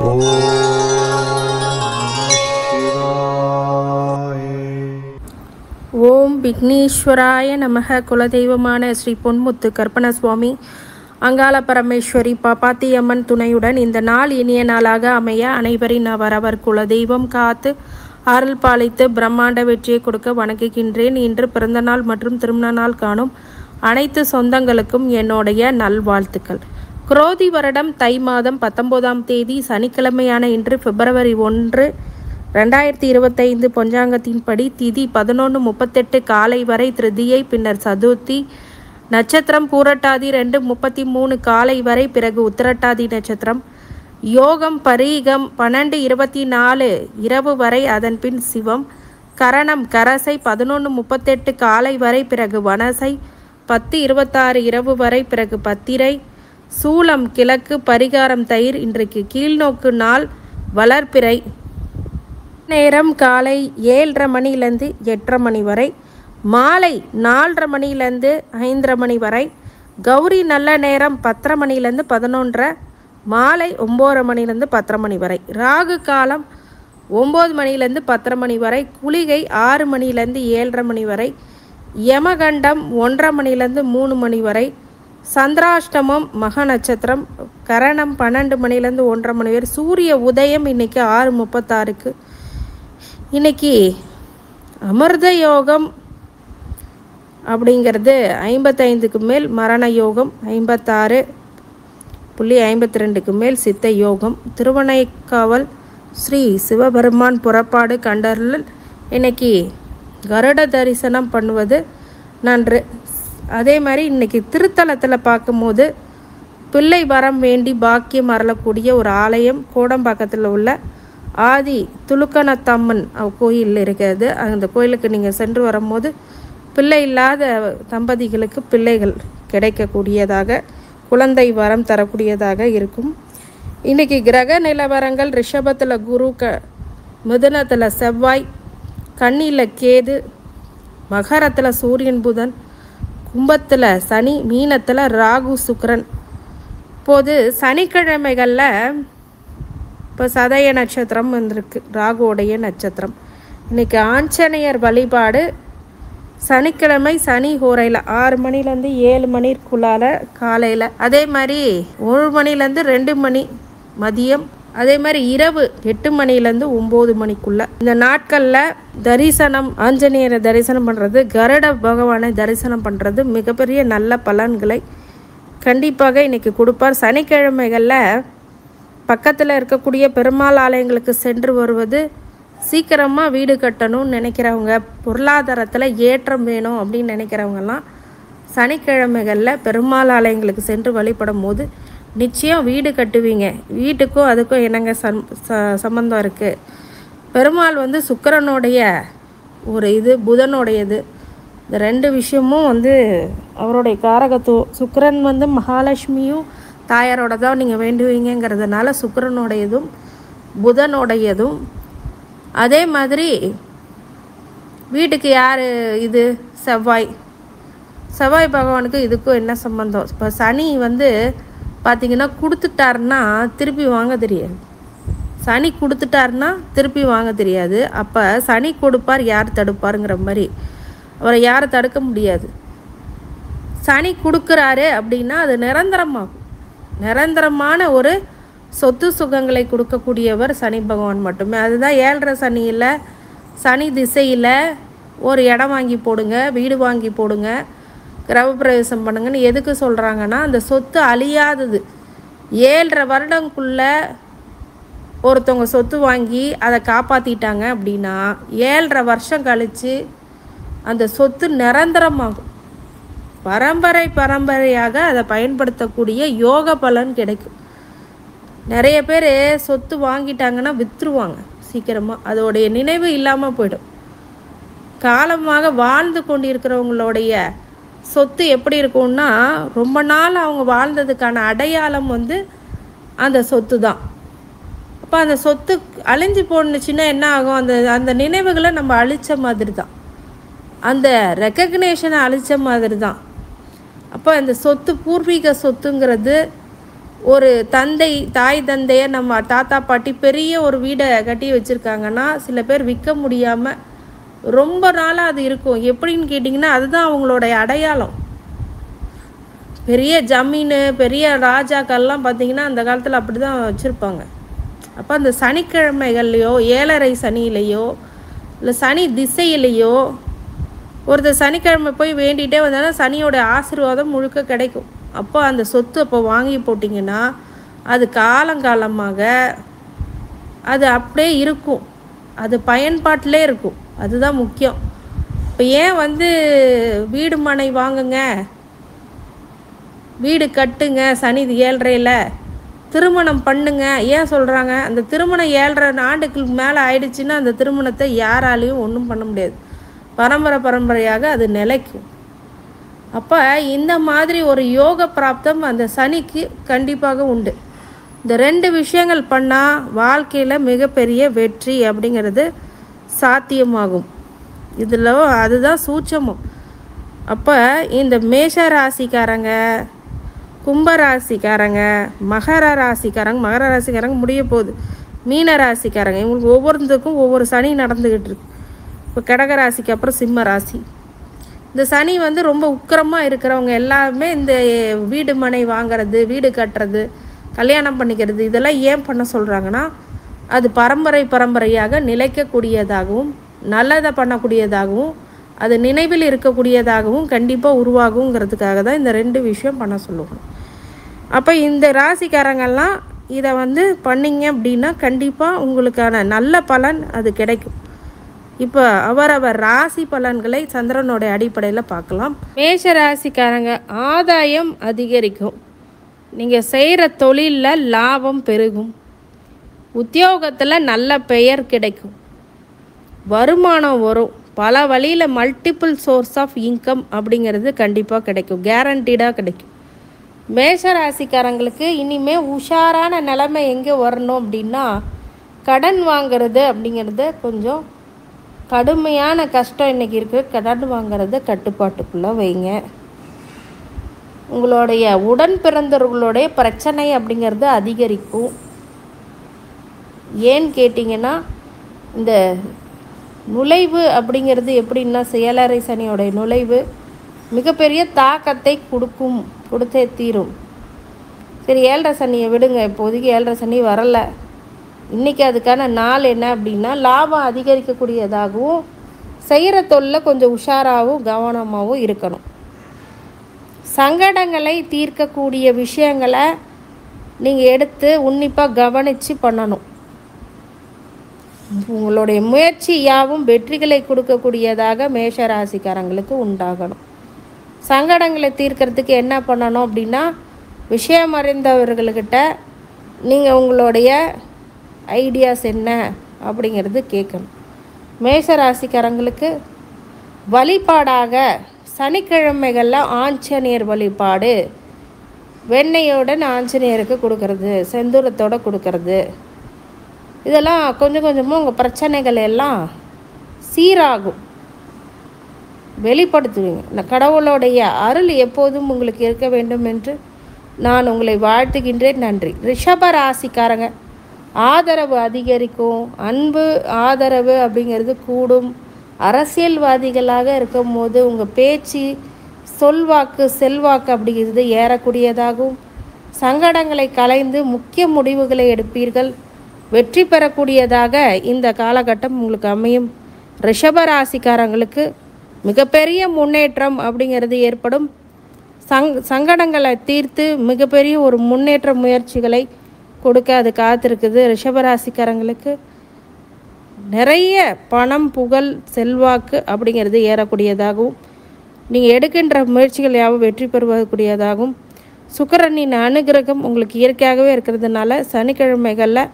ஓம் விக்னேஸ்வராய நமக. குலதெய்வமான ஸ்ரீ பொன்முத்து கற்பனசுவாமி அங்காள பரமேஸ்வரி பாப்பாத்தியம்மன் துணையுடன் இந்த நாள் இனிய நாளாக அமைய அனைவரின் அவரவர் குலதெய்வம் காத்து அருள் பாலித்து பிரம்மாண்ட வெற்றியை கொடுக்க வணங்குகின்றேன். இன்று பிறந்தநாள் மற்றும் திருமண நாள் காணும் அனைத்து சொந்தங்களுக்கும் என்னுடைய நல்வாழ்த்துக்கள். குரோதி வருடம் தை மாதம் 19ஆம் தேதி சனிக்கிழமையான இன்று பிப்ரவரி 1, 2025 பஞ்சாங்கத்தின்படி திதி 11:38 காலை வரை திருதியை, பின்னர் சதுர்த்தி நட்சத்திரம் பூரட்டாதி 2:33 காலை வரை, பிறகு உத்திரட்டாதி நட்சத்திரம். யோகம் பரீகம் 12:24 இரவு வரை, அதன் பின் சிவம். கரணம் கரசை 11:38 காலை வரை, பிறகு வனசை 10:26 இரவு வரை, பிறகு பத்திரை. சூலம் கிழக்கு, பரிகாரம் தயிர். இன்றைக்கு கீழ்நோக்கு நாள் வளர்ப்பிறை. நேரம் காலை 7:30 மணிலேருந்து 8:30 மணி வரை, மாலை 4:30 மணிலேருந்து 5:30 மணி வரை. கௌரி நல்ல நேரம் 10:30 மணிலேருந்து 11:30, மாலை 9:30 மணிலேருந்து 10:30 மணி வரை. ராகு காலம் 9 மணிலேருந்து 10:30 மணி வரை. குளிகை 6 மணிலேருந்து 7:30 மணி வரை. யமகண்டம் 1:30 மணிலேருந்து 3 மணி வரை. சந்திராஷ்டமம் மக நட்சத்திரம். கரணம் 12 மணிலேருந்து 1:30 மணி வரை. சூரிய உதயம் இன்னைக்கு 6:36. இன்னைக்கு அமிர்த யோகம் அப்படிங்கிறது 55க்கு மேல், மரண யோகம் 56.52க்கு மேல், சித்த யோகம். திருவனைக்காவல் ஸ்ரீ சிவபெருமான் புறப்பாடு கண்டருள். இன்னைக்கு கருட தரிசனம் பண்ணுவது நன்று. அதே மாதிரி இன்றைக்கி திருத்தலத்தில் பார்க்கும்போது பிள்ளை வரம் வேண்டி பாக்கியம் அருளக்கூடிய ஒரு ஆலயம் கோடம்பாக்கத்தில் உள்ள ஆதி துலுக்கணத்தம்மன் கோயில் இருக்கிறது. அந்த கோயிலுக்கு நீங்கள் சென்று வரும்போது பிள்ளை இல்லாத தம்பதிகளுக்கு பிள்ளைகள் கிடைக்கக்கூடியதாக, குழந்தை வரம் தரக்கூடியதாக இருக்கும். இன்றைக்கி கிரக நிலவரங்கள்: ரிஷபத்தில் குரு, மிதுனத்தில் செவ்வாய், கன்னியில் கேது, மகரத்தில் சூரியன் புதன், கும்பத்தில் சனி, மீனத்தில் ராகு சுக்கிரன். இப்போது சனிக்கிழமைகளில் இப்போ சதய நட்சத்திரம் வந்திருக்கு, ராகுவோடைய நட்சத்திரம். இன்றைக்கி ஆஞ்சநேயர் வழிபாடு. சனிக்கிழமை சனி ஹோரையில் 6 மணிலேருந்து 7 மணிக்குள்ளால் காலையில், அதே மாதிரி 1 மணிலேருந்து 2 மணி மதியம், அதே மாதிரி இரவு 8 மணிலேருந்து 9 மணிக்குள்ள. இந்த நாட்களில் தரிசனம், ஆஞ்சநேயரை தரிசனம் பண்ணுறது, கருட பகவானை தரிசனம் பண்ணுறது மிகப்பெரிய நல்ல பலன்களை கண்டிப்பாக இன்றைக்கி கொடுப்பார். சனிக்கிழமைகளில் பக்கத்தில் இருக்கக்கூடிய பெருமாள் ஆலயங்களுக்கு சென்று வருவது, சீக்கிரமாக வீடு கட்டணும்னு நினைக்கிறவங்க, பொருளாதாரத்தில் ஏற்றம் வேணும் அப்படின்னு நினைக்கிறவங்கலாம் சனிக்கிழமைகளில் பெருமாள் ஆலயங்களுக்கு சென்று வழிபடும் போது நிச்சயம் வீடு கட்டுவீங்க. வீட்டுக்கும் அதுக்கும் என்னங்க சம்பந்தம் இருக்குது? பெருமாள் சுக்கிரனுடைய ஒரு இது, புதனுடையது. இந்த 2 விஷயமும் அவருடைய காரகத்துவம். சுக்கிரன் மகாலட்சுமியும் தாயாரோட தான் நீங்கள் வேண்டுவீங்கிறதுனால சுக்கிரனுடையதும் புதனுடையதும். அதே மாதிரி வீட்டுக்கு யார் இது? செவ்வாய். செவ்வாய் பகவானுக்கு இதுக்கும் என்ன சம்பந்தம்? இப்போ சனி பார்த்திங்கன்னா கொடுத்துட்டாருன்னா திருப்பி வாங்க தெரியாது. சனி கொடுத்துட்டாருன்னா திருப்பி வாங்க தெரியாது. அப்போ சனி கொடுப்பார், யார் தடுப்பாருங்கிற மாதிரி. அவரை யாரும் தடுக்க முடியாது. சனி கொடுக்குறாரு அப்படின்னா அது நிரந்தரமாகும். நிரந்தரமான ஒரு சொத்து சுகங்களை கொடுக்கக்கூடியவர் சனி பகவான் மட்டுமே. அதுதான் 7.5 சனியில், சனி திசையில் ஒரு இடம் வாங்கி போடுங்க, வீடு வாங்கி போடுங்க, கிரகப்பிரவேசம் பண்ணுங்கன்னு எதுக்கு சொல்கிறாங்கன்னா, அந்த சொத்து அழியாதது. 7.5 வருடங்குள்ளே ஒருத்தவங்க சொத்து வாங்கி அதை காப்பாற்றிட்டாங்க அப்படின்னா 7.5 வருஷம் கழித்து அந்த சொத்து நிரந்தரமாகும். பரம்பரையாக அதை பயன்படுத்தக்கூடிய யோக பலன் கிடைக்கும். நிறைய பேர் சொத்து வாங்கிட்டாங்கன்னா விற்றுருவாங்க சீக்கிரமாக. அதோடைய நினைவு இல்லாமல் போயிடும். காலமாக வாழ்ந்து கொண்டிருக்கிறவங்களுடைய சொத்து எப்படி இருக்கும்னா, ரொம்ப நாள் அவங்க வாழ்ந்ததுக்கான அடையாளம் அந்த சொத்து தான். அப்போ அந்த சொத்து அழிஞ்சு போணுச்சுன்னா என்ன ஆகும்? அந்த நினைவுகளை நம்ம அழித்த மாதிரி தான், அந்த ரெக்கக்னேஷனை அழித்த மாதிரி தான். அப்போ அந்த சொத்து, பூர்வீக சொத்துங்கிறது ஒரு தாய் தந்தையர் நம்ம தாத்தா பாட்டி பெரிய ஒரு வீடை கட்டி வச்சுருக்காங்கன்னா சில பேர் விற்க முடியாமல் ரொம்ப நாளாக அது இருக்கும். எப்படின்னு கேட்டிங்கன்னா அதுதான் அவங்களுடைய அடையாளம். பெரிய ஜமீன் பெரிய ராஜாக்கள்லாம் பார்த்திங்கன்னா அந்த காலத்தில் அப்படி தான் வச்சுருப்பாங்க. அப்போ அந்த சனிக்கிழமைகள்லையோ ஏழரை சனியிலையோ இல்லை சனி திசையிலையோ ஒருத்தர் சனிக்கிழமை போய் வேண்டிகிட்டே வந்தாலும் சனியோட ஆசீர்வாதம் முழுக்க கிடைக்கும். அப்போ அந்த சொத்து அப்போ வாங்கி போட்டிங்கன்னா அது காலங்காலமாக அது அப்படியே இருக்கும், அது பயன்பாட்டிலே இருக்கும். அதுதான் முக்கியம். இப்போ ஏன் வீடு மனை வாங்குங்க, வீடு கட்டுங்க சனி 7.5ல் திருமணம் பண்ணுங்க ஏன் சொல்கிறாங்க? அந்த திருமணம் 7.5 ஆண்டுக்கு மேலே ஆயிடுச்சுன்னா அந்த திருமணத்தை யாராலையும் ஒன்றும் பண்ண முடியாது. பரம்பரையாக அது நிலைக்கும். அப்போ இந்த மாதிரி ஒரு யோக பிராப்தம் அந்த சனிக்கு கண்டிப்பாக உண்டு. இந்த 2 விஷயங்கள் பண்ணால் வாழ்க்கையில் மிகப்பெரிய வெற்றி அப்படிங்கிறது சாத்தியமாகும். இதில் அதுதான் சூட்சமம். அப்போ இந்த மேஷ ராசிக்காரங்க, கும்பராசிக்காரங்க, மகர ராசிக்காரங்க முடிய போகுது, மீன ராசிக்காரங்க, இவங்களுக்கு ஒவ்வொருத்துக்கும் ஒவ்வொரு சனி நடந்துக்கிட்டு இருக்கு. இப்போ கடக ராசிக்கு அப்புறம் சிம்ம ராசி. இந்த சனி ரொம்ப உக்கிரமாக இருக்கிறவங்க எல்லாருமே இந்த வீடு மனை வாங்கிறது, வீடு கட்டுறது, கல்யாணம் பண்ணிக்கிறது இதெல்லாம் ஏன் பண்ண சொல்கிறாங்கன்னா அது பரம்பரையாக நிலைக்கக்கூடியதாகவும் நல்லதை பண்ணக்கூடியதாகவும் அது நினைவில் இருக்கக்கூடியதாகவும் கண்டிப்பாக உருவாகுங்கிறதுக்காக தான் இந்த 2 விஷயம் பண்ண சொல்லுவோம். அப்போ இந்த ராசிக்காரங்கள்லாம் இதை பண்ணிங்க அப்படின்னா கண்டிப்பாக உங்களுக்கான நல்ல பலன் அது கிடைக்கும். இப்போ அவரவர் ராசி பலன்களை சந்திரனோட அடிப்படையில் பார்க்கலாம். மேஷ ராசிக்காரங்க ஆதாயம் அதிகரிக்கும், நீங்கள் செய்கிற தொழிலில் லாபம் பெருகும், உத்தியோகத்தில் நல்ல பெயர் கிடைக்கும், வருமானம் வரும், பல வழியில் மல்டிபிள் சோர்ஸ் ஆஃப் இன்கம் அப்படிங்கிறது கண்டிப்பாக கிடைக்கும், கேரண்டீடாக கிடைக்கும். மேஷ ராசிக்காரங்களுக்கு இனிமேல் உஷாரான நிலைமை எங்கே வரணும் அப்படின்னா கடன் வாங்கிறது அப்படிங்கிறது கொஞ்சம் கடுமையான கஷ்டம் இன்றைக்கி இருக்குது. கடன் வாங்கிறத கட்டுப்பாட்டுக்குள்ளே வைங்க. உங்களுடைய உடன் பிறந்தவர்களுடைய பிரச்சனை அப்படிங்கிறது அதிகரிக்கும். ஏன்னு கேட்டிங்கன்னா இந்த நுழைவு அப்படிங்கிறது எப்படின்னா 7.5 சனியோடைய நுழைவு மிகப்பெரிய தாக்கத்தை கொடுத்தே தீரும். சரி 7.5 சனியை விடுங்க, இப்போதைக்கு 7.5 சனி வரலை. இன்றைக்கி அதுக்கான நாள் என்ன அப்படின்னா லாபம் அதிகரிக்கக்கூடியதாகவும் செய்கிற தொழிலில் கொஞ்சம் உஷாராகவும் கவனமாகவும் இருக்கணும். சங்கடங்களை தீர்க்கக்கூடிய விஷயங்களை நீங்கள் எடுத்து உன்னிப்பாக கவனித்து பண்ணணும். உங்களுடைய முயற்சி யாவும் வெற்றிகளை கொடுக்கக்கூடியதாக மேஷ ராசிக்காரங்களுக்கு உண்டாகணும். சங்கடங்களை தீர்க்கறதுக்கு என்ன பண்ணணும் அப்படின்னா விஷயம் அறிந்தவர்கள்கிட்ட நீங்கள் உங்களுடைய ஐடியாஸ் என்ன அப்படிங்கிறது கேட்கணும். மேஷ ராசிக்காரங்களுக்கு வழிபாடாக சனிக்கிழமைகளில் ஆஞ்சநேயர் வழிபாடு, வெண்ணெயுடன் ஆஞ்சநேயருக்கு கொடுக்கறது, செந்தூரத்தோடு கொடுக்கறது, இதெல்லாம் கொஞ்சம் கொஞ்சமாக உங்கள் பிரச்சனைகள் எல்லாம் சீராகும், வெளிப்படுத்துவீங்க. இந்த கடவுளுடைய அருள் எப்போதும் உங்களுக்கு இருக்க வேண்டும் என்று நான் உங்களை வாழ்த்துகின்றேன். நன்றி. ரிஷப ராசிக்காரங்க ஆதரவு அதிகரிக்கும், அன்பு ஆதரவு அப்படிங்கிறது கூடும். அரசியல்வாதிகளாக இருக்கும் போது உங்கள் பேச்சு சொல்வாக்கு செல்வாக்கு அப்படிங்கிறது ஏறக்கூடியதாகும். சங்கடங்களை களைந்து முக்கிய முடிவுகளை எடுப்பீர்கள். வெற்றி பெறக்கூடியதாக இந்த காலகட்டம் உங்களுக்கு அமையும். ரிஷப ராசிக்காரங்களுக்கு மிகப்பெரிய முன்னேற்றம் அப்படிங்கிறது ஏற்படும். சங்கடங்களை தீர்த்து மிகப்பெரிய ஒரு முன்னேற்ற முயற்சிகளை கொடுக்க அது காத்திருக்குது. ரிஷபராசிக்காரங்களுக்கு நிறைய பணம் புகழ் செல்வாக்கு அப்படிங்கிறது ஏறக்கூடியதாகவும் நீங்கள் எடுக்கின்ற முயற்சிகள் யாவும் வெற்றி பெறுவக்கூடியதாகவும் சுக்கிரனின் அனுகிரகம் உங்களுக்கு இயற்கையாகவே இருக்கிறதுனால சனிக்கிழமைகளில்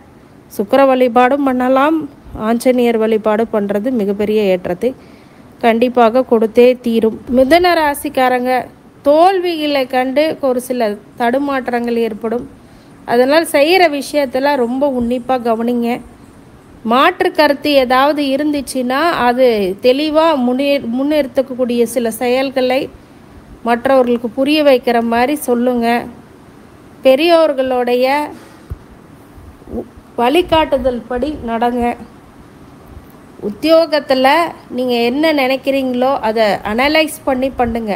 சுக்கிர வழிபாடும் பண்ணலாம், ஆஞ்சநேயர் வழிபாடு பண்ணுறது மிகப்பெரிய ஏற்றத்தை கண்டிப்பாக கொடுத்தே தீரும். மிதுன ராசிக்காரங்க தோல்விகளை கண்டு ஒரு சில தடுமாற்றங்கள் ஏற்படும். அதனால் செய்கிற விஷயத்தில் ரொம்ப உன்னிப்பாக கவனிங்க. மாற்று கருத்து ஏதாவது இருந்துச்சுன்னா அது தெளிவாக முன்னெடுத்துக்கக்கூடிய சில செயல்களை மற்றவர்களுக்கு புரிய வைக்கிற மாதிரி சொல்லுங்கள். பெரியோர்களுடைய வழிகாட்டுதல் படி நடங்க. உத்தியோகத்தில் நீங்கள் என்ன நினைக்கிறீங்களோ அதை அனலைஸ் பண்ணி பண்ணுங்க.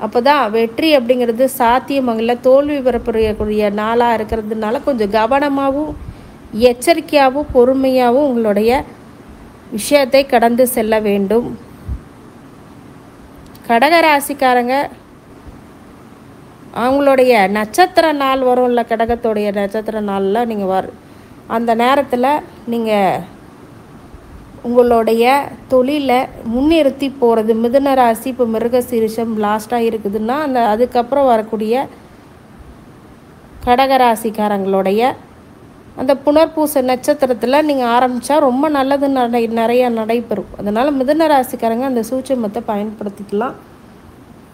அப்போ தான் வெற்றி அப்படிங்கிறது சாத்தியமங்கல. தோல்வி பெறக்கூடிய நாளாக இருக்கிறதுனால கொஞ்சம் கவனமாகவும் எச்சரிக்கையாகவும் பொறுமையாகவும் உங்களுடைய விஷயத்தை கடந்து செல்ல வேண்டும். கடகராசிக்காரங்க அவங்களுடைய நட்சத்திர நாள் வரும்ல, கடகத்தோடைய நட்சத்திர நாளில் நீங்கள் அந்த நேரத்தில் நீங்கள் உங்களுடைய தொழிலை முன்னிறுத்தி போகிறது. மிதுன ராசி இப்போ மிருகசீரிஷம் லாஸ்ட்டாக இருக்குதுன்னா அதுக்கப்புறம் வரக்கூடிய கடகராசிக்காரங்களுடைய அந்த புனர்பூச நட்சத்திரத்தில் நீங்கள் ஆரம்பித்தா ரொம்ப நல்லது நிறையா நடைபெறும். அதனால் மிதுன ராசிக்காரங்க அந்த சூட்சமத்தை பயன்படுத்திக்கலாம்.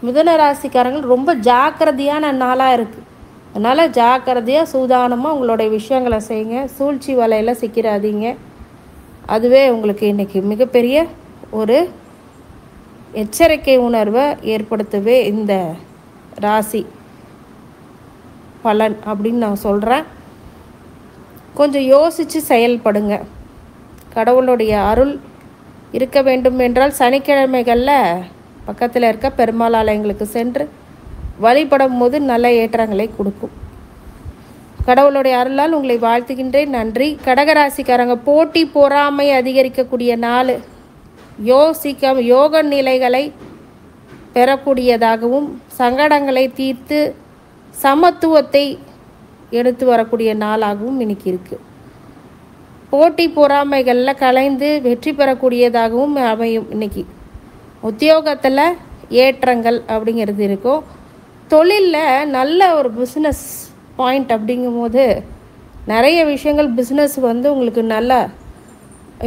மிதுன ராசிக்காரங்க ரொம்ப ஜாக்கிரதையான நாளாக இருக்குது. அதனால் ஜாக்கிரதையாக சூதானமாக உங்களுடைய விஷயங்களை செய்யுங்க. சூழ்ச்சி வலையில் சிக்கிறாதீங்க. அதுவே உங்களுக்கு இன்றைக்கி மிகப்பெரிய ஒரு எச்சரிக்கை உணர்வை ஏற்படுத்தவே இந்த ராசி பலன் அப்படின்னு நான் சொல்கிறேன். கொஞ்சம் யோசித்து செயல்படுங்க. கடவுளுடைய அருள் இருக்க வேண்டும் என்றால் சனிக்கிழமைகளில் பக்கத்தில் இருக்க பெருமாள் ஆலயங்களுக்கு சென்று வழிபடும் போது நல்ல ஏற்றங்களை கொடுக்கும். கடவுளுடைய அருளால் உங்களை வாழ்த்துகின்றேன். நன்றி. கடகராசிக்காரங்க போட்டி பொறாமை அதிகரிக்கக்கூடிய நாள். யோக நிலைகளை பெறக்கூடியதாகவும் சங்கடங்களை தீர்த்து சமத்துவத்தை எடுத்து வரக்கூடிய நாளாகவும் இன்னைக்கு இருக்குது. போட்டி பொறாமைகளில் கலைந்து வெற்றி பெறக்கூடியதாகவும் அமையும். இன்னைக்கு உத்தியோகத்தில் ஏற்றங்கள் அப்படிங்கிறது இருக்கும். தொழிலில் நல்ல ஒரு பிஸ்னஸ் பாயிண்ட் அப்படிங்கும்போது நிறைய விஷயங்கள் பிஸ்னஸ் உங்களுக்கு நல்ல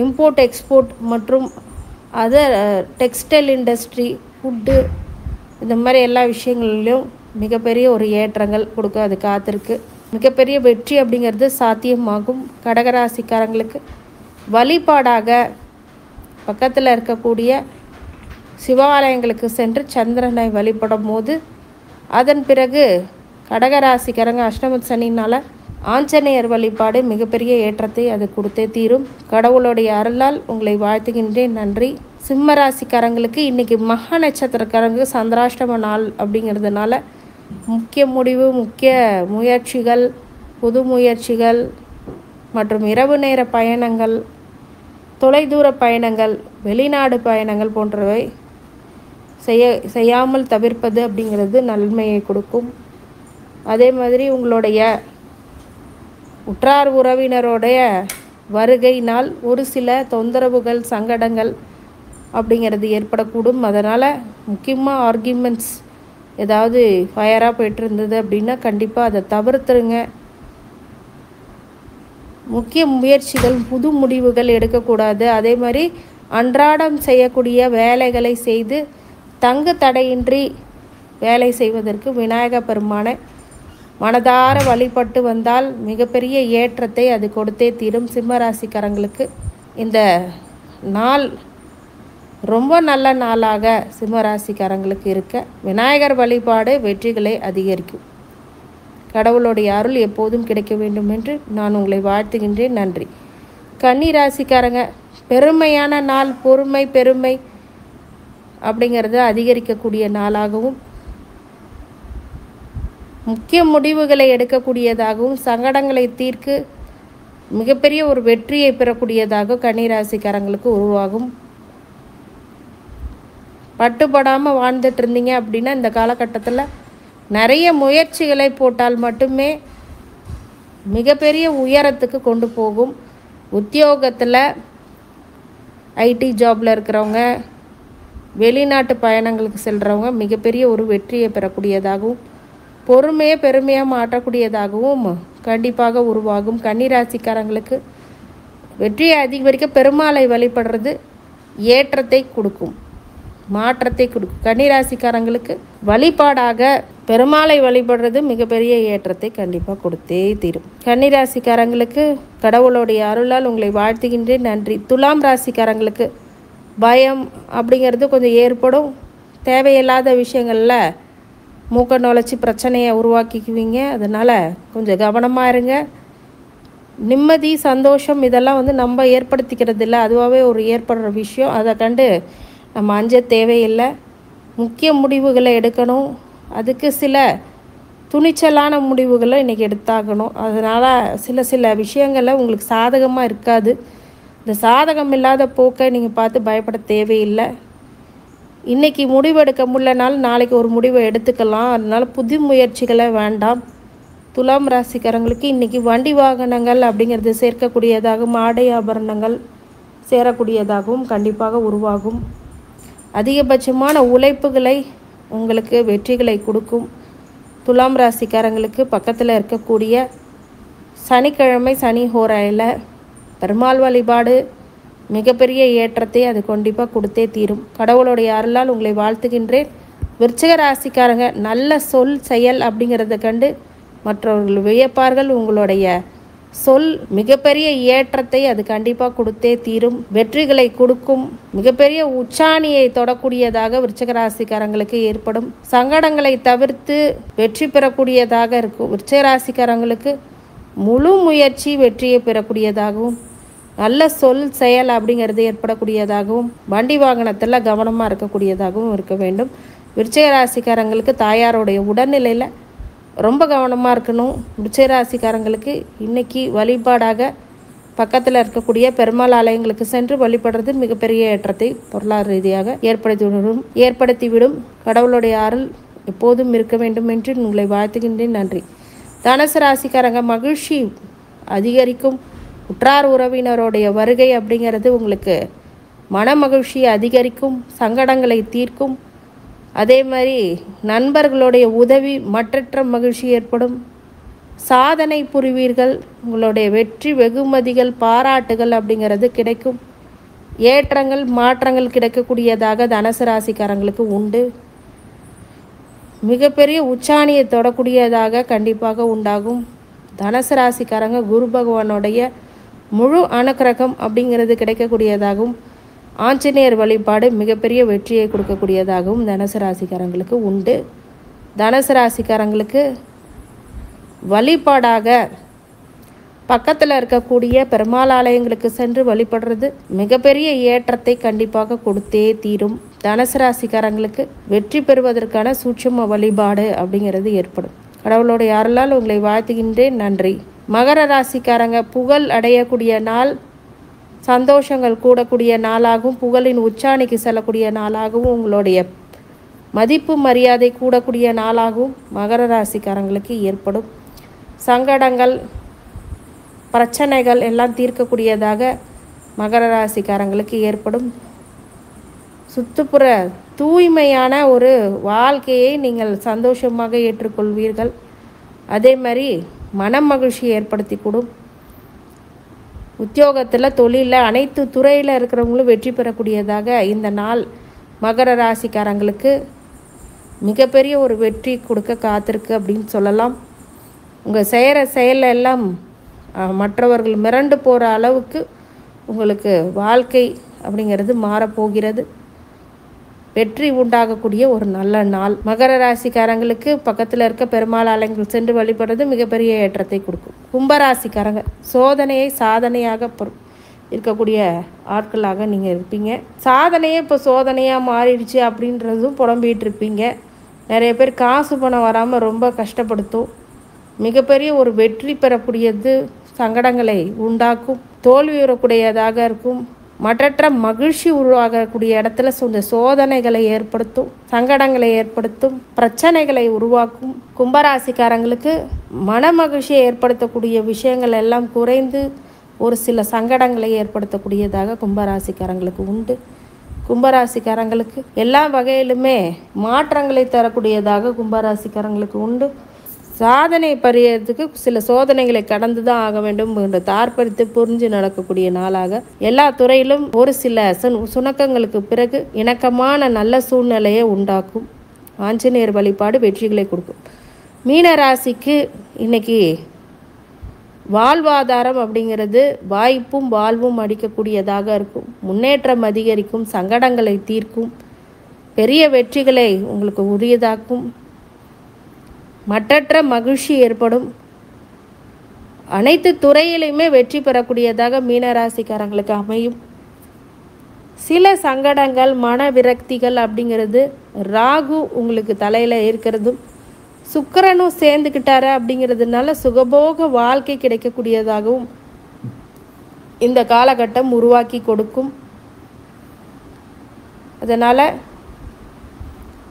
இம்போர்ட் எக்ஸ்போர்ட் மற்றும் அதர் டெக்ஸ்டைல் இண்டஸ்ட்ரி, ஃபுட்டு, இந்த மாதிரி எல்லா விஷயங்கள்லையும் மிகப்பெரிய ஒரு ஏற்றங்கள் கொடுக்க அது காத்திருக்கு. மிகப்பெரிய வெற்றி அப்படிங்கிறது சாத்தியமாகும். கடகராசிக்காரங்களுக்கு வழிபாடாக பக்கத்தில் இருக்கக்கூடிய சிவாலயங்களுக்கு சென்று சந்திரனை வழிபடும் போது அதன் பிறகு கடகராசிக்காரங்க அஷ்டம சனினால் ஆஞ்சநேயர் வழிபாடு மிகப்பெரிய ஏற்றத்தை அது கொடுத்தே தீரும். கடவுளுடைய அருளால் உங்களை வாழ்த்துகின்றேன். நன்றி. சிம்ம ராசிக்காரங்களுக்கு இன்றைக்கி மகா நட்சத்திரக்காரங்க சந்திராஷ்டம நாள் அப்படிங்கிறதுனால முக்கிய முடிவு, முக்கிய முயற்சிகள், புது முயற்சிகள் மற்றும் இரவு நேர பயணங்கள், தொலைதூர பயணங்கள், வெளிநாடு பயணங்கள் போன்றவை செய்யாமல் தவிர்ப்பது அப்படிங்கிறது நன்மையை கொடுக்கும். அதே மாதிரி உங்களுடைய உற்றார் உறவினருடைய வருகையினால் ஒரு சில தொந்தரவுகள், சங்கடங்கள் அப்படிங்கிறது ஏற்படக்கூடும். அதனால் முக்கியமாக ஆர்கியூமெண்ட்ஸ் ஏதாவது ஃபயராக போய்ட்டு இருந்தது அப்படின்னா கண்டிப்பாக அதை தவிர்த்துருங்க. முக்கிய முயற்சிகள், புது முடிவுகள் எடுக்கக்கூடாது. அதே மாதிரி அன்றாடம் செய்யக்கூடிய வேலைகளை செய்து தங்கு தடையின்றி வேலை செய்வதற்கு விநாயக பெருமானை மனதார வழிபட்டு வந்தால் மிகப்பெரிய ஏற்றத்தை அது கொடுத்தே தீரும். சிம்மராசிக்காரங்களுக்கு இந்த நாள் ரொம்ப நல்ல நாளாக சிம்மராசிக்காரங்களுக்கு இருக்க விநாயகர் வழிபாடு வெற்றிகளை அதிகரிக்கும். கடவுளுடைய அருள் எப்போதும் கிடைக்க வேண்டும் என்று நான் உங்களை வாழ்த்துகின்றேன். நன்றி. கன்னி ராசிக்காரங்க பெருமையான நாள். பொறுமை, பெருமை அப்படிங்கிறது அதிகரிக்கக்கூடிய நாளாகவும் முக்கிய முடிவுகளை எடுக்கக்கூடியதாகவும் சங்கடங்களை தீர்க்கு மிகப்பெரிய ஒரு வெற்றியை பெறக்கூடியதாக கன்னிராசிக்காரங்களுக்கு உருவாகும். பட்டுப்படாமல் வாழ்ந்துட்டு இருந்தீங்க அப்படின்னா இந்த காலகட்டத்தில் நிறைய முயற்சிகளை போட்டால் மட்டுமே மிகப்பெரிய உயரத்துக்கு கொண்டு போகும். உத்தியோகத்தில் ஐடி ஜாபில் இருக்கிறவங்க, வெளிநாட்டு பயணங்களுக்கு செல்கிறவங்க மிகப்பெரிய ஒரு வெற்றியை பெறக்கூடியதாகவும் பொறுமையை பெருமையாக மாற்றக்கூடியதாகவும் கண்டிப்பாக உருவாகும். கன்னிராசிக்காரங்களுக்கு வெற்றியை அதிகரிக்க பெருமாளை வழிபடுறது ஏற்றத்தை கொடுக்கும், மாற்றத்தை கொடுக்கும். கன்னிராசிக்காரங்களுக்கு வழிபாடாக பெருமாளை வழிபடுறது மிகப்பெரிய ஏற்றத்தை கண்டிப்பாக கொடுத்தே தீரும். கன்னிராசிக்காரங்களுக்கு கடவுளுடைய அருளால் உங்களை வாழ்த்துகின்றேன். நன்றி. துலாம் ராசிக்காரங்களுக்கு பயம் அப்படிங்கிறது கொஞ்சம் ஏற்படும். தேவையில்லாத விஷயங்களில் மூக்க நுழைச்சி பிரச்சனையை உருவாக்கிக்குவீங்க. அதனால் கொஞ்சம் கவனமாக இருங்க. நிம்மதி, சந்தோஷம் இதெல்லாம் நம்ம ஏற்படுத்திக்கிறது இல்லை, அதுவாகவே ஒரு ஏற்படுற விஷயம். அதை கண்டு நம்ம அஞ்ச தேவையில்லை. முக்கிய முடிவுகளை எடுக்கணும். அதுக்கு சில துணிச்சலான முடிவுகளை இன்றைக்கி எடுத்தாகணும். அதனால் சில விஷயங்களில் உங்களுக்கு சாதகமாக இருக்காது. இந்த சாதகம் இல்லாத போக்கை நீங்கள் பார்த்து பயப்பட தேவையில்லை. இன்றைக்கி முடிவு எடுக்க முடியலனாலும் நாளைக்கு ஒரு முடிவை எடுத்துக்கலாம். அதனால் புது முயற்சிகளை வேண்டாம். துலாம் ராசிக்காரங்களுக்கு இன்றைக்கி வண்டி வாகனங்கள் அப்படிங்கிறது சேர்க்கக்கூடியதாகவும் ஆடை ஆபரணங்கள் சேரக்கூடியதாகவும் கண்டிப்பாக உருவாகும். அதிகபட்சமான உழைப்புகளை உங்களுக்கு வெற்றிகளை கொடுக்கும். துலாம் ராசிக்காரங்களுக்கு பக்கத்தில் இருக்கக்கூடிய சனிக்கிழமை சனி ஹோரையில் பெருமாள் வழிபாடு மிகப்பெரிய ஏற்றத்தை அது கண்டிப்பாக கொடுத்தே தீரும். கடவுளுடைய அருளால் உங்களை வாழ்த்துகின்றேன். விருச்சிக ராசிக்காரங்க நல்ல சொல் செயல் அப்படிங்கிறத கண்டு மற்றவர்கள் வியப்பார்கள். உங்களுடைய சொல் மிகப்பெரிய ஏற்றத்தை அது கண்டிப்பாக கொடுத்தே தீரும், வெற்றிகளை கொடுக்கும். மிகப்பெரிய உச்சாணியை தொடக்கூடியதாக விருச்சிக ராசிக்காரங்களுக்கு ஏற்படும். சங்கடங்களை தவிர்த்து வெற்றி பெறக்கூடியதாக இருக்கும். விருச்சிக ராசிக்காரங்களுக்கு முழு முயற்சி வெற்றியை பெறக்கூடியதாகவும் நல்ல சொல் செயல் அப்படிங்கிறது ஏற்படக்கூடியதாகவும் வண்டி வாகனத்தில் கவனமாக இருக்கக்கூடியதாகவும் இருக்க வேண்டும். விருச்சிக ராசிக்காரங்களுக்கு தாயாருடைய உடல்நிலையில் ரொம்ப கவனமாக இருக்கணும். விருச்சிக ராசிக்காரங்களுக்கு இன்றைக்கி வழிபாடாக பக்கத்தில் இருக்கக்கூடிய பெருமாள் ஆலயங்களுக்கு சென்று வழிபடுறது மிகப்பெரிய ஏற்றத்தை பொருளாதார ரீதியாக ஏற்படுத்திவிடும். கடவுளுடைய அருள் எப்போதும் இருக்க வேண்டும் என்று உங்களை வாழ்த்துகின்றேன். நன்றி. தனுசு ராசிக்காரங்க மகிழ்ச்சி அதிகரிக்கும். உற்றார் உறவினருடைய வருகை அப்படிங்கிறது உங்களுக்கு மன மகிழ்ச்சியை அதிகரிக்கும், சங்கடங்களை தீர்க்கும். அதே மாதிரி நண்பர்களுடைய உதவி மற்றற்ற மகிழ்ச்சி ஏற்படும். சாதனை புரிவீர்கள். உங்களுடைய வெற்றி வெகுமதிகள் பாராட்டுகள் அப்படிங்கிறது கிடைக்கும். ஏற்றங்கள் மாற்றங்கள் கிடைக்கக்கூடியதாக தனுசு ராசிக்காரங்களுக்கு உண்டு. மிகப்பெரிய உச்சாணியை தொடக்கூடியதாக கண்டிப்பாக உண்டாகும். தனுசு ராசிக்காரங்க குரு பகவானுடைய முழு அனுக்கிரகம் அப்படிங்கிறது கிடைக்கக்கூடியதாகவும் ஆஞ்சநேயர் வழிபாடு மிகப்பெரிய வெற்றியை கொடுக்கக்கூடியதாகவும் தனுசு ராசிக்காரங்களுக்கு உண்டு. தனுசு ராசிக்காரங்களுக்கு வழிபாடாக பக்கத்தில் இருக்கக்கூடிய பெருமாள் ஆலயங்களுக்கு சென்று வழிபடுறது மிகப்பெரிய ஏற்றத்தை கண்டிப்பாக கொடுத்தே தீரும். தனுசு ராசிக்காரங்களுக்கு வெற்றி பெறுவதற்கான சூட்சும வழிபாடு அப்படிங்கிறது ஏற்படும். கடவுளுடைய அருளால் உங்களை வாழ்த்துகின்றேன். நன்றி. மகர ராசிக்காரங்க புகழ் அடையக்கூடிய நாள், சந்தோஷங்கள் கூடக்கூடிய நாளாகவும் புகழின் உச்சாணிக்கு செல்லக்கூடிய நாளாகவும் உங்களுடைய மதிப்பு மரியாதை கூடக்கூடிய நாளாகவும் மகர ராசிக்காரங்களுக்கு ஏற்படும். சங்கடங்கள் பிரச்சனைகள் எல்லாம் தீர்க்கக்கூடியதாக மகர ராசிக்காரங்களுக்கு ஏற்படும். சுற்றுப்புற தூய்மையான ஒரு வாழ்க்கையை நீங்கள் சந்தோஷமாக ஏற்றுக்கொள்வீர்கள். அதே மாதிரி மன மகிழ்ச்சி ஏற்படுத்தி கூடும். உத்தியோகத்தில் தொழிலில் அனைத்து துறையில் இருக்கிறவங்களும் வெற்றி பெறக்கூடியதாக இந்த நாள் மகர ராசிக்காரங்களுக்கு மிகப்பெரிய ஒரு வெற்றி கொடுக்க காத்திருக்கு அப்படின்னு சொல்லலாம். உங்கள் செய்கிற செயலெல்லாம் மற்றவர்கள் மிரண்டு போகிற அளவுக்கு உங்களுக்கு வாழ்க்கை அப்படிங்கிறது மாறப்போகிறது. வெற்றி உண்டாகக்கூடிய ஒரு நல்ல நாள். மகர ராசிக்காரங்களுக்கு பக்கத்தில் இருக்க பெருமாள் ஆலயங்கள் சென்று வழிபடுறது மிகப்பெரிய ஏற்றத்தை கொடுக்கும். கும்பராசிக்காரங்க சோதனையை சாதனையாக இருக்கக்கூடிய ஆட்களாக நீங்கள் இருப்பீங்க. சாதனையே இப்போ சோதனையாக மாறிடுச்சு அப்படின்றதும் புலம்பிகிட்டு இருப்பீங்க. நிறைய பேர் காசு பணம் வராமல் ரொம்ப கஷ்டப்படுத்தும். மிகப்பெரிய ஒரு வெற்றி பெறக்கூடியது சங்கடங்களை உண்டாக்கும், தோல்வி வரக்கூடியதாக இருக்கும். மற்றற்ற மகிழ்ச்சி உருவாகக்கூடிய இடத்துல இந்த சோதனைகளை ஏற்படுத்தும், சங்கடங்களை ஏற்படுத்தும், பிரச்சனைகளை உருவாக்கும். கும்பராசிக்காரங்களுக்கு மன மகிழ்ச்சியை ஏற்படுத்தக்கூடிய விஷயங்கள் எல்லாம் குறைந்து ஒரு சில சங்கடங்களை ஏற்படுத்தக்கூடியதாக கும்பராசிக்காரங்களுக்கு உண்டு. கும்பராசிக்காரங்களுக்கு எல்லா வகையிலுமே மாற்றங்களை தரக்கூடியதாக கும்பராசிக்காரங்களுக்கு உண்டு. சாதனை பரியறதுக்கு சில சோதனைகளை கடந்து தான் ஆக வேண்டும் என்ற தாற்பரித்து புரிஞ்சு நடக்கக்கூடிய நாளாக எல்லா துறையிலும் ஒரு சில சுணக்கங்களுக்கு பிறகு இணக்கமான நல்ல சூழ்நிலையை உண்டாக்கும். ஆஞ்சநேயர் வழிபாடு வெற்றிகளை கொடுக்கும். மீன ராசிக்கு இன்னைக்கு வாழ்வாதாரம் அப்படிங்கிறது வாய்ப்பும் வாழ்வும் அடிக்கக்கூடியதாக இருக்கும். முன்னேற்றம் அதிகரிக்கும், சங்கடங்களை தீர்க்கும், பெரிய வெற்றிகளை உங்களுக்கு உரியதாக்கும். மற்றற்ற மகிழ்ச்சி ஏற்படும். அனைத்து துறையிலையுமே வெற்றி பெறக்கூடியதாக மீனராசிக்காரங்களுக்கு அமையும். சில சங்கடங்கள், மன விரக்திகள் அப்படிங்கிறது ராகு உங்களுக்கு தலையில் இருக்கிறதும் சுக்கிரனும் சேர்ந்துக்கிட்டார அப்படிங்கிறதுனால சுகபோக வாழ்க்கை கிடைக்கக்கூடியதாகவும் இந்த காலகட்டம் உருவாக்கி கொடுக்கும். அதனால்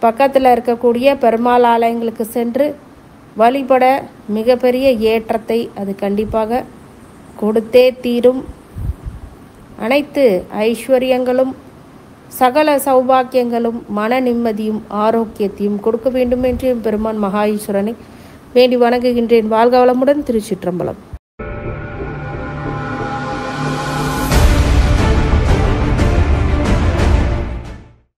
பக்கத்தில் இருக்கக்கூடிய பெருமாள் ஆலயங்களுக்கு சென்று வழிபட மிகப்பெரிய ஏற்றத்தை அது கண்டிப்பாக கொடுத்தே தீரும். அனைத்து ஐஸ்வர்யங்களும் சகல சௌபாக்கியங்களும் மன நிம்மதியும் ஆரோக்கியத்தையும் கொடுக்க வேண்டும் என்று பெருமான் மகா ஈஸ்வரனை வேண்டி வணங்குகின்றேன். வாழ்க வளமுடன். திருச்சிற்றம்பலம்.